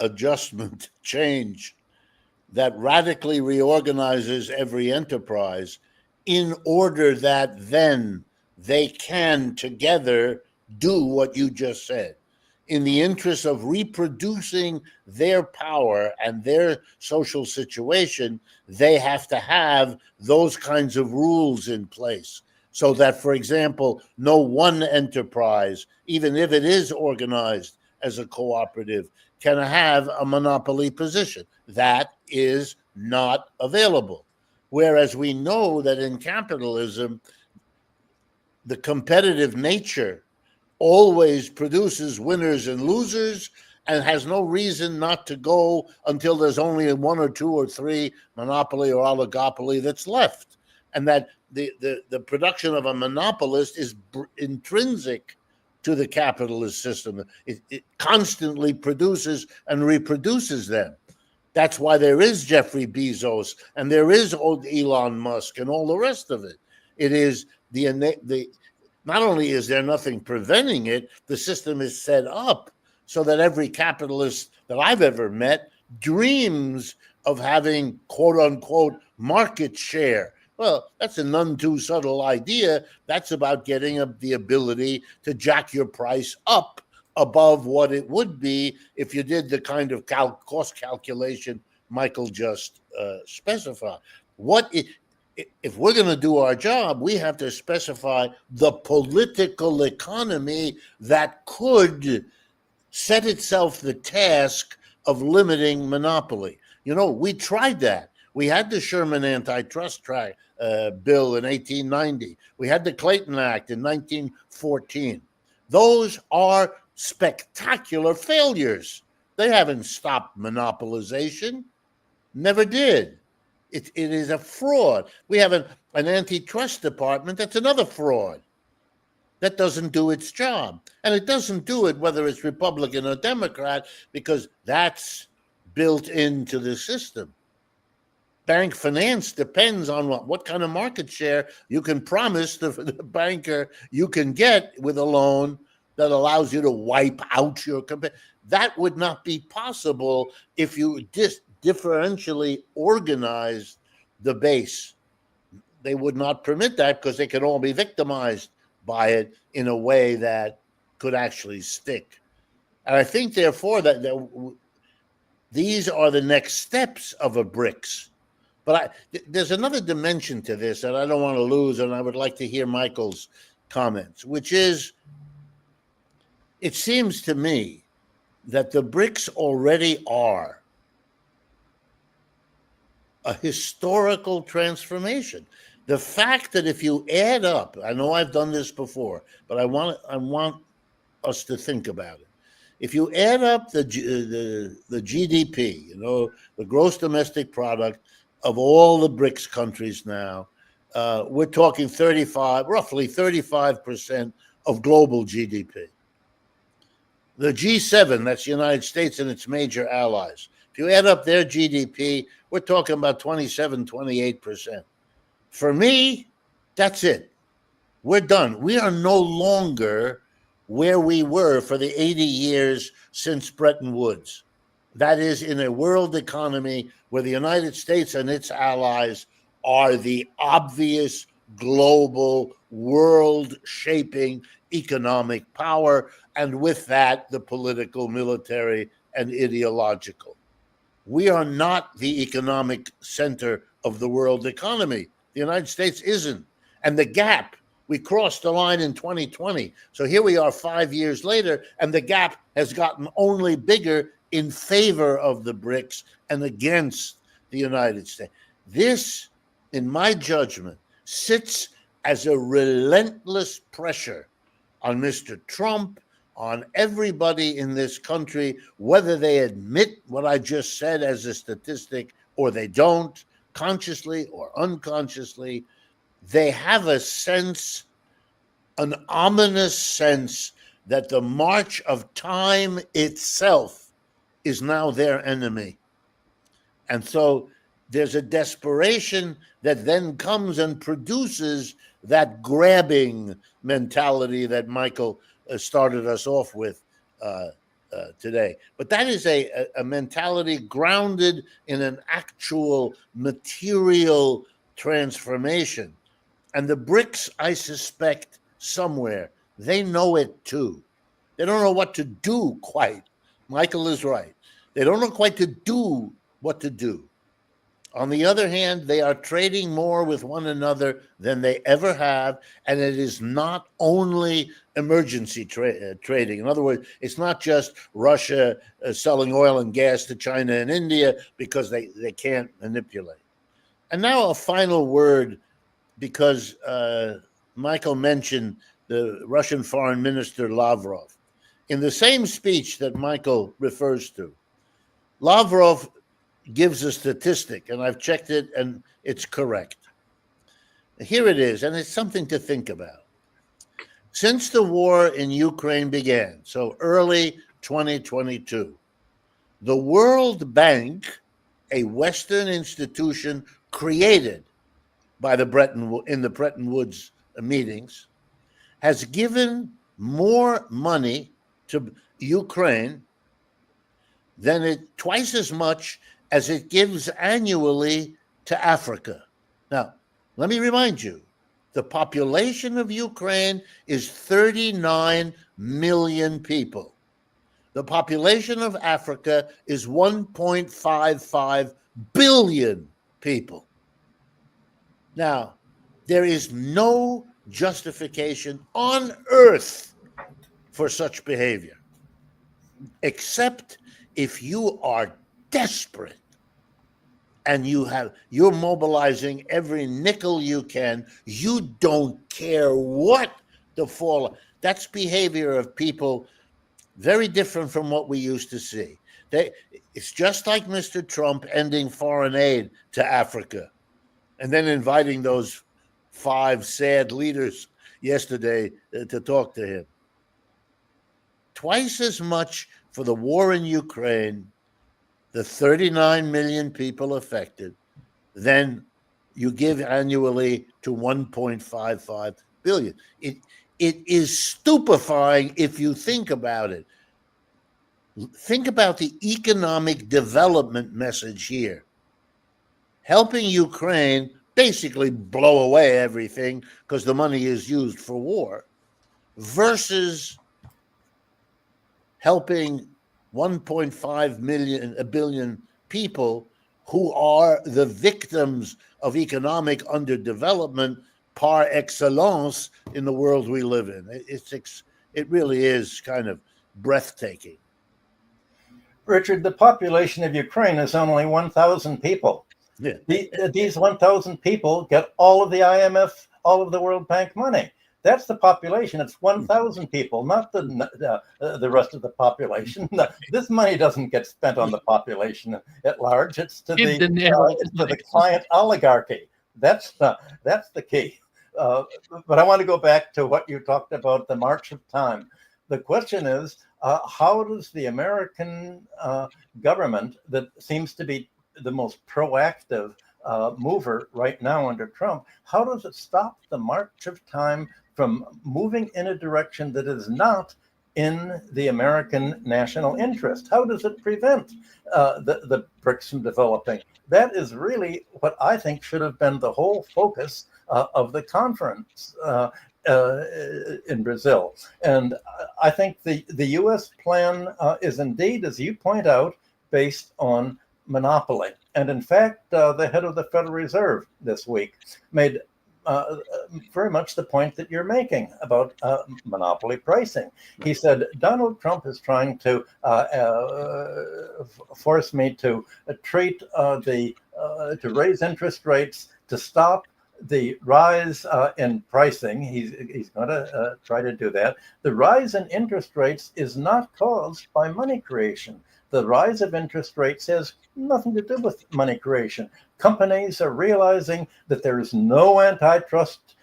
adjustment change that radically reorganizes every enterprise in order that then they can together do what you just said. In the interest of reproducing their power and their social situation, they have to have those kinds of rules in place so that, for example, no one enterprise, even if it is organized as a cooperative, can have a monopoly position. That is not available. Whereas we know that in capitalism, the competitive nature always produces winners and losers and has no reason not to go until there's only 1 or 2 or 3 monopoly or oligopoly that's left. And that the production of a monopolist is intrinsic to the capitalist system. It constantly produces and reproduces them. That's why there is Jeffrey Bezos and there is old Elon Musk and all the rest of it. It is the not only is there nothing preventing it, the system is set up so that every capitalist that I've ever met dreams of having quote unquote market share. Well, that's a none too subtle idea. That's about getting the ability to jack your price up above what it would be if you did the kind of cost calculation Michael just specified. If we're going to do our job, we have to specify the political economy that could set itself the task of limiting monopoly. We tried that. We had the Sherman Antitrust Bill in 1890. We had the Clayton Act in 1914. Those are spectacular failures. They haven't stopped monopolization. Never did. It is a fraud. We have an antitrust department that's another fraud that doesn't do its job. And it doesn't do it whether it's Republican or Democrat because that's built into the system. Bank finance depends on what kind of market share you can promise the banker you can get with a loan that allows you to wipe out your competitor. That would not be possible if you differentially organized the base. They would not permit that because they could all be victimized by it in a way that could actually stick. And I think, therefore, that these are the next steps of a BRICS. But there's another dimension to this that I don't want to lose, and I would like to hear Michael's comments, which is, it seems to me that the BRICS already are a historical transformation. The fact that if you add up, I know I've done this before, but I want us to think about it. If you add up the GDP, the gross domestic product of all the BRICS countries now, we're talking roughly 35% of global GDP. The G7, that's the United States and its major allies, if you add up their GDP, we're talking about 27, 28%. For me, that's it. We're done. We are no longer where we were for the 80 years since Bretton Woods. That is, in a world economy where the United States and its allies are the obvious global world-shaping economic power, and with that, the political, military, and ideological. We are not the economic center of the world economy. The United States isn't. And the gap, we crossed the line in 2020. So here we are 5 years later, and the gap has gotten only bigger in favor of the BRICS and against the United States. This, in my judgment, sits as a relentless pressure on Mr. Trump, on everybody in this country, whether they admit what I just said as a statistic or they don't, consciously or unconsciously. They have a sense, an ominous sense, that the march of time itself is now their enemy. And so there's a desperation that then comes and produces that grabbing mentality that Michael started us off with today. But that is a mentality grounded in an actual material transformation. And the BRICS, I suspect, somewhere, they know it too. They don't know what to do quite. Michael is right. They don't know quite to do what to do. On the other hand, they are trading more with one another than they ever have, and it is not only emergency trading. In other words, it's not just Russia selling oil and gas to China and India because they can't manipulate. And now a final word, because Michael mentioned the Russian Foreign Minister Lavrov. In the same speech that Michael refers to, Lavrov gives a statistic, and I've checked it, and it's correct. Here it is, and it's something to think about. Since the war in Ukraine began, so early 2022, the World Bank, a Western institution created by the Bretton Woods meetings, has given more money to Ukraine than twice as much as it gives annually to Africa. Now, let me remind you, the population of Ukraine is 39 million people. The population of Africa is 1.55 billion people. Now, there is no justification on earth for such behavior, except if you are desperate and you're mobilizing every nickel you can. You don't care what the fallout. That's behavior of people very different from what we used to see. It's just like Mr. Trump ending foreign aid to Africa and then inviting those 5 sad leaders yesterday to talk to him. Twice as much for the war in Ukraine, the 39 million people affected, then you give annually to 1.55 billion. It is stupefying if you think about it. Think about the economic development message here. Helping Ukraine basically blow away everything because the money is used for war, versus helping 1.5 billion people who are the victims of economic underdevelopment par excellence in the world we live in. It really is kind of breathtaking. Richard, the population of Ukraine is only 1,000 people. Yeah. These 1,000 people get all of the IMF, all of the World Bank money. That's the population. It's 1,000 people, not the rest of the population. This money doesn't get spent on the population at large. It's to the client oligarchy. That's the key. But I want to go back to what you talked about, the march of time. The question is, how does the American government, that seems to be the most proactive mover right now under Trump, how does it stop the march of time from moving in a direction that is not in the American national interest? How does it prevent the BRICS from developing? That is really what I think should have been the whole focus of the conference. in Brazil. And I think the U.S. plan is indeed, as you point out, based on monopoly. And in fact, the head of the Federal Reserve this week made very much the point that you're making about monopoly pricing. He said, Donald Trump is trying to force me to to raise interest rates, to stop the rise in pricing. He's going to try to do that. The rise in interest rates is not caused by money creation. The rise of interest rates has nothing to do with money creation. Companies are realizing that there is no antitrust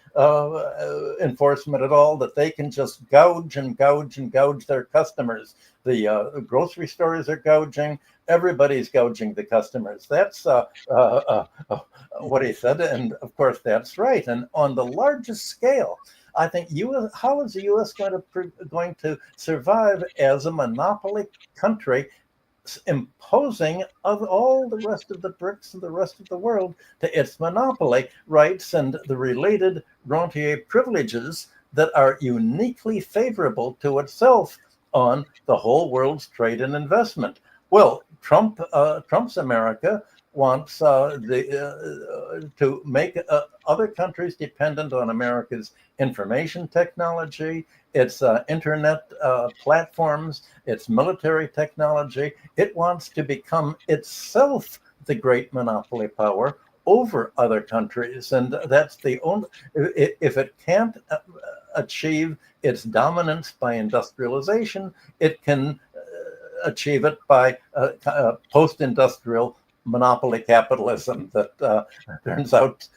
enforcement at all, that they can just gouge and gouge and gouge their customers. The grocery stores are gouging. Everybody's gouging the customers. That's what he said. And of course, that's right. And on the largest scale, I think how is the U.S. going to survive as a monopoly country, imposing of all the rest of the BRICS and the rest of the world to its monopoly rights and the related rentier privileges that are uniquely favorable to itself on the whole world's trade and investment? Well, Trump's America wants to make other countries dependent on America's information technology, its internet platforms, its military technology. It wants to become itself the great monopoly power over other countries. And that's the only, if it can't achieve its dominance by industrialization, it can achieve it by post-industrial monopoly capitalism that turns out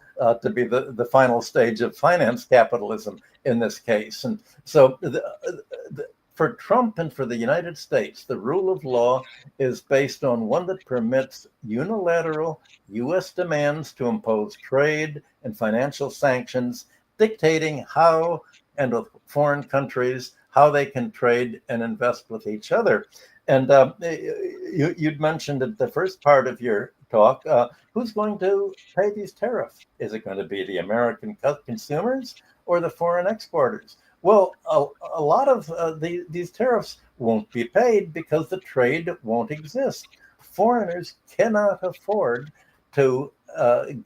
to be the final stage of finance capitalism in this case. And so for Trump and for the United States, the rule of law is based on one that permits unilateral U.S. demands to impose trade and financial sanctions, dictating how and with foreign countries, how they can trade and invest with each other. And you'd mentioned at the first part of your talk, who's going to pay these tariffs? Is it going to be the American consumers or the foreign exporters? Well, a lot of these tariffs won't be paid because the trade won't exist. Foreigners cannot afford to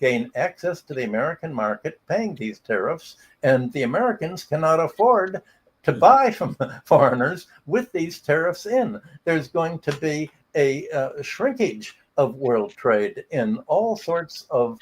gain access to the American market paying these tariffs, and the Americans cannot afford to buy from foreigners with these tariffs in. There's going to be a shrinkage of world trade in all sorts of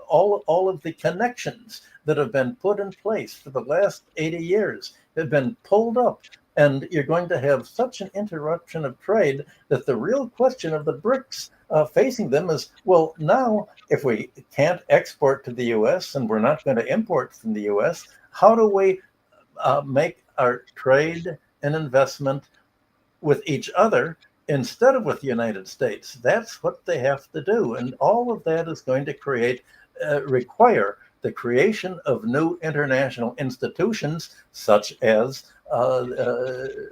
all of the connections that have been put in place for the last 80 years have been pulled up. And you're going to have such an interruption of trade that the real question of the BRICS facing them is, well, now if we can't export to the U.S. and we're not going to import from the U.S., how do we make our trade and investment with each other instead of with the United States? That's what they have to do. And all of that is going to require the creation of new international institutions, such as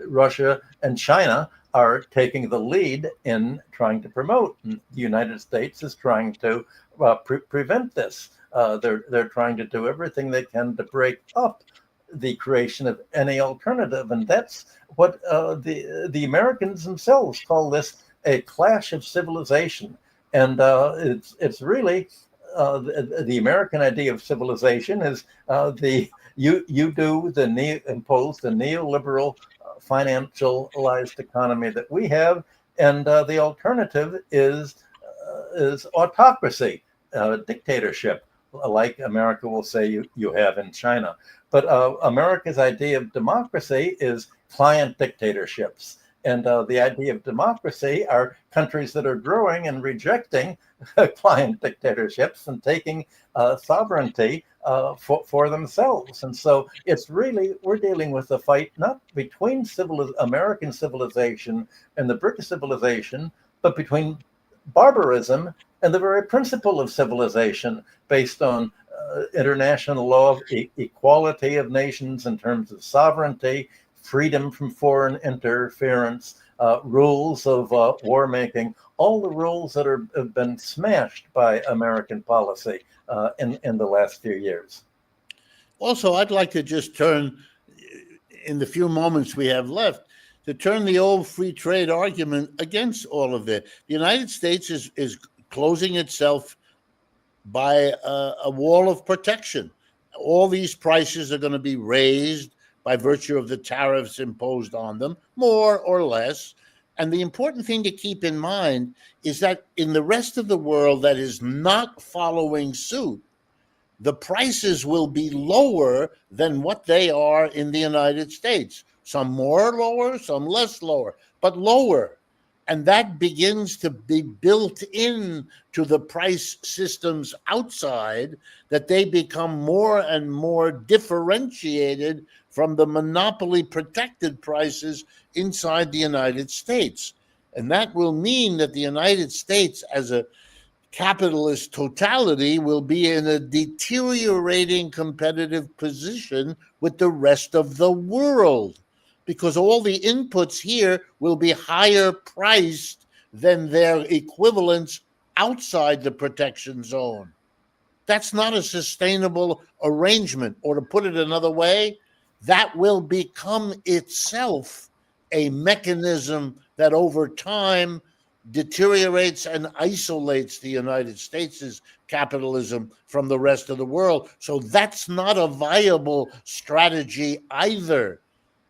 Russia and China are taking the lead in trying to promote. And the United States is trying to prevent this. They're trying to do everything they can to break up the creation of any alternative. And that's what the Americans themselves call this a clash of civilization. And it's really the American idea of civilization is you impose the neoliberal financialized economy that we have, and the alternative is autocracy, dictatorship, like America will say you have in China. But America's idea of democracy is client dictatorships. And the idea of democracy are countries that are growing and rejecting client dictatorships and taking sovereignty for themselves. And so it's really, we're dealing with a fight not between American civilization and the British civilization, but between barbarism and the very principle of civilization based on international law of equality of nations in terms of sovereignty, freedom from foreign interference, rules of war making, all the rules that have been smashed by American policy in the last few years. Also, I'd like to just turn, in the few moments we have left, to turn the old free trade argument against all of it. The United States is closing itself by a wall of protection. All these prices are going to be raised by virtue of the tariffs imposed on them, more or less. And the important thing to keep in mind is that in the rest of the world that is not following suit, the prices will be lower than what they are in the United States. Some more lower, some less lower, but lower. And that begins to be built in to the price systems outside, that they become more and more differentiated from the monopoly protected prices inside the United States. And that will mean that the United States as a capitalist totality will be in a deteriorating competitive position with the rest of the world, because all the inputs here will be higher priced than their equivalents outside the protection zone. That's not a sustainable arrangement. Or to put it another way, that will become itself a mechanism that over time deteriorates and isolates the United States' capitalism from the rest of the world. So that's not a viable strategy either.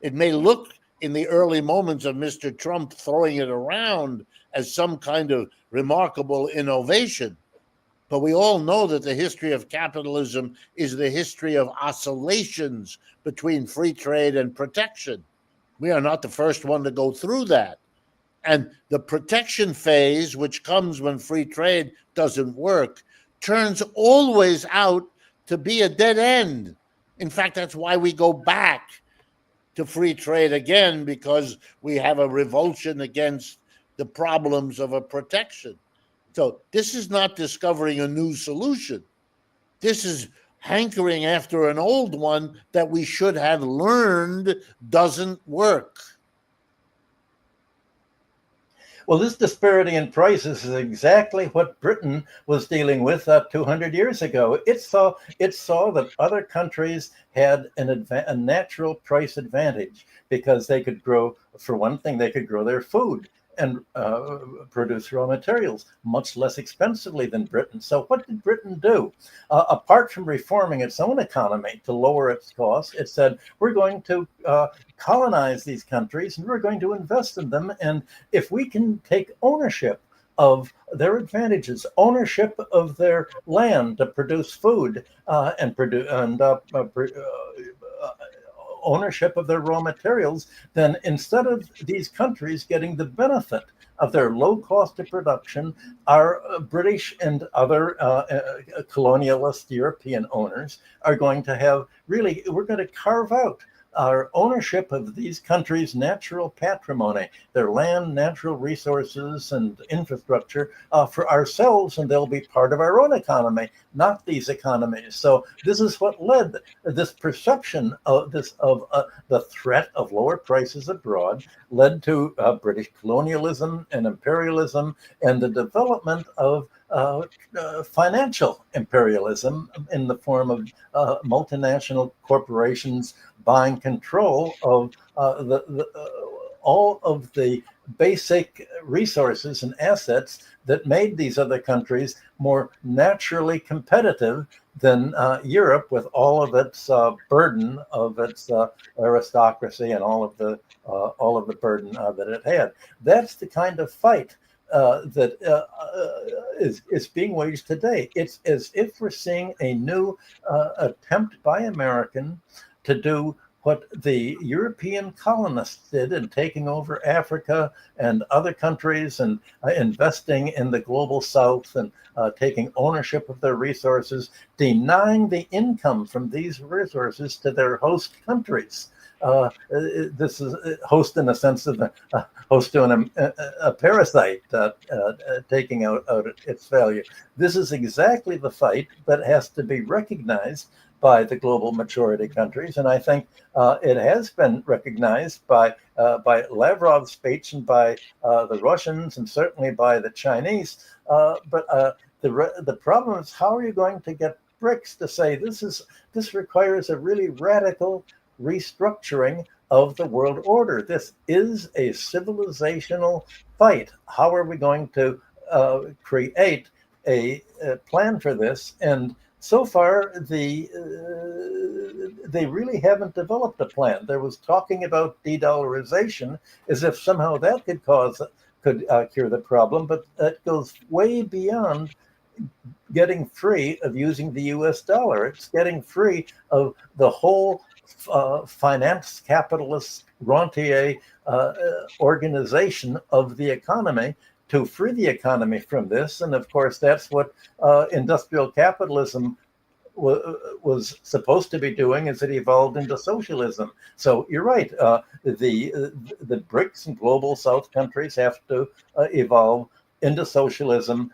It may look in the early moments of Mr. Trump throwing it around as some kind of remarkable innovation, but we all know that the history of capitalism is the history of oscillations between free trade and protection. We are not the first one to go through that. And the protection phase, which comes when free trade doesn't work, turns always out to be a dead end. In fact, that's why we go back to free trade again, because we have a revulsion against the problems of a protection. So this is not discovering a new solution. This is hankering after an old one that we should have learned doesn't work. Well, this disparity in prices is exactly what Britain was dealing with 200 years ago. It saw that other countries had a natural price advantage because they could grow, for one thing, they could grow their food and produce raw materials much less expensively than Britain. So what did Britain do? Apart from reforming its own economy to lower its costs, it said, we're going to colonize these countries and we're going to invest in them. And if we can take ownership of their advantages, ownership of their land to produce food ownership of their raw materials, then instead of these countries getting the benefit of their low cost of production, our British and other colonialist European owners are going to have we're going to carve out our ownership of these countries' natural patrimony, their land, natural resources, and infrastructure for ourselves, and they'll be part of our own economy, not these economies. So this is what led this perception of the threat of lower prices abroad led to British colonialism and imperialism and the development of financial imperialism in the form of multinational corporations buying control of all of the basic resources and assets that made these other countries more naturally competitive than Europe, with all of its burden of its aristocracy and all of the burden that it had. That's the kind of fight that is being waged today. It's as if we're seeing a new attempt by American to do what the European colonists did in taking over Africa and other countries and investing in the global South and taking ownership of their resources, denying the income from these resources to their host countries. This is host in the sense of host to a parasite taking out its value. This is exactly the fight that has to be recognized by the global majority countries, and I think it has been recognized by Lavrov's speech and by the Russians and certainly by the Chinese. But the problem is, how are you going to get BRICS to say this requires a really radical restructuring of the world order. This is a civilizational fight. How are we going to create a plan for this? And so far, they really haven't developed a plan. There was talking about de-dollarization as if somehow that could cure the problem, but that goes way beyond getting free of using the U.S. dollar. It's getting free of the whole finance capitalist rentier organization of the economy to free the economy from this. And of course, that's what industrial capitalism was supposed to be doing as it evolved into socialism. So you're right. The BRICS and global South countries have to evolve into socialism.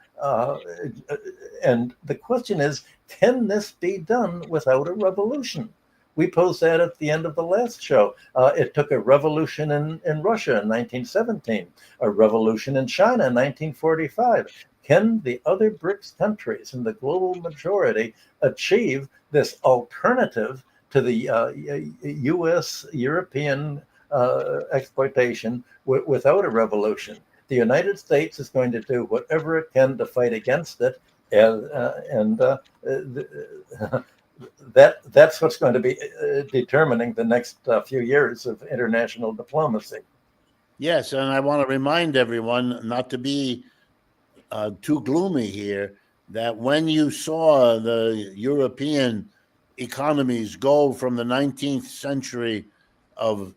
And the question is, can this be done without a revolution? We posed that at the end of the last show. It took a revolution in Russia in 1917, a revolution in China in 1945. Can the other BRICS countries and the global majority achieve this alternative to the U.S. European exploitation without a revolution? The United States is going to do whatever it can to fight against it, and that's what's going to be determining the next few years of international diplomacy. Yes, and I want to remind everyone not to be too gloomy here, that when you saw the European economies go from the 19th century of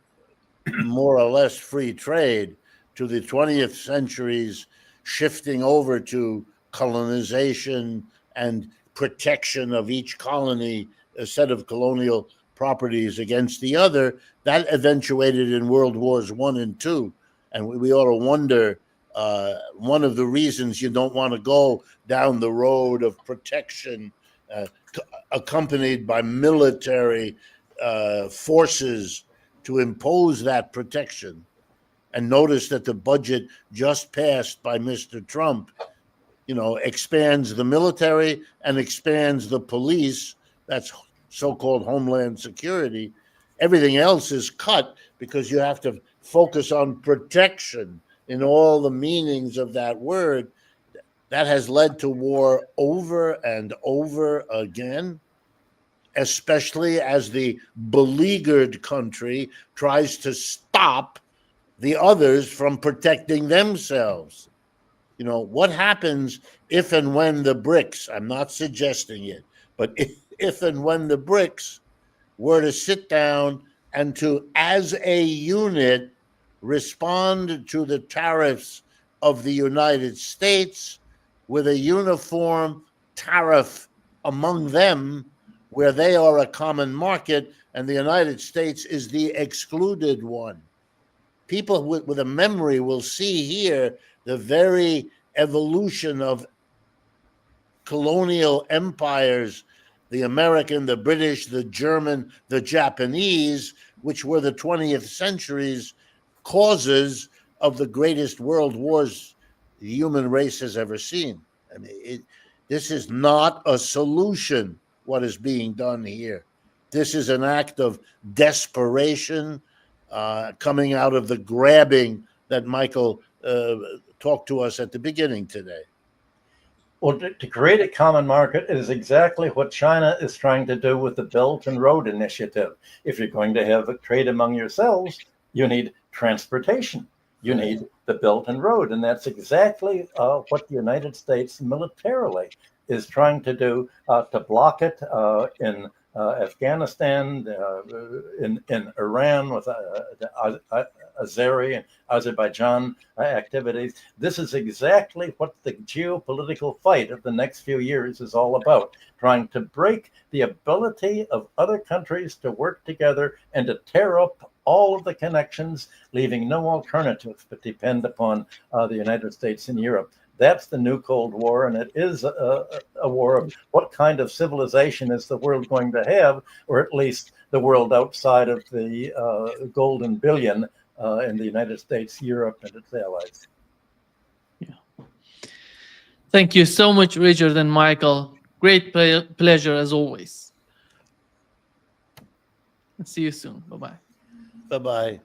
more or less free trade to the 20th century's shifting over to colonization and protection of each colony, a set of colonial properties against the other, that eventuated in World Wars I and II. And we ought to wonder, one of the reasons you don't want to go down the road of protection accompanied by military forces to impose that protection. And notice that the budget just passed by Mr. Trump, expands the military and expands the police. That's so-called Homeland Security. Everything else is cut because you have to focus on protection in all the meanings of that word. That has led to war over and over again, especially as the beleaguered country tries to stop the others from protecting themselves. What happens if and when the BRICS, I'm not suggesting it, but if and when the BRICS were to sit down and to, as a unit, respond to the tariffs of the United States with a uniform tariff among them, where they are a common market and the United States is the excluded one. People with a memory will see here the very evolution of colonial empires, the American, the British, the German, the Japanese, which were the 20th century's causes of the greatest world wars the human race has ever seen. I mean, this is not a solution, what is being done here. This is an act of desperation coming out of the grabbing that Michael talked to us at the beginning today. Well, to create a common market is exactly what China is trying to do with the Belt and Road Initiative. If you're going to have a trade among yourselves, you need transportation. You need the Belt and Road. And that's exactly what the United States militarily is trying to do, to block it in Afghanistan, in Iran with Azeri and Azerbaijan activities. This is exactly what the geopolitical fight of the next few years is all about, trying to break the ability of other countries to work together and to tear up all of the connections, leaving no alternative but depend upon the United States and Europe. That's the new Cold War, and it is a war of what kind of civilization is the world going to have, or at least the world outside of the golden billion in the United States, Europe, and its allies. Yeah. Thank you so much, Richard and Michael. Great pleasure as always. See you soon. Bye bye. Bye bye.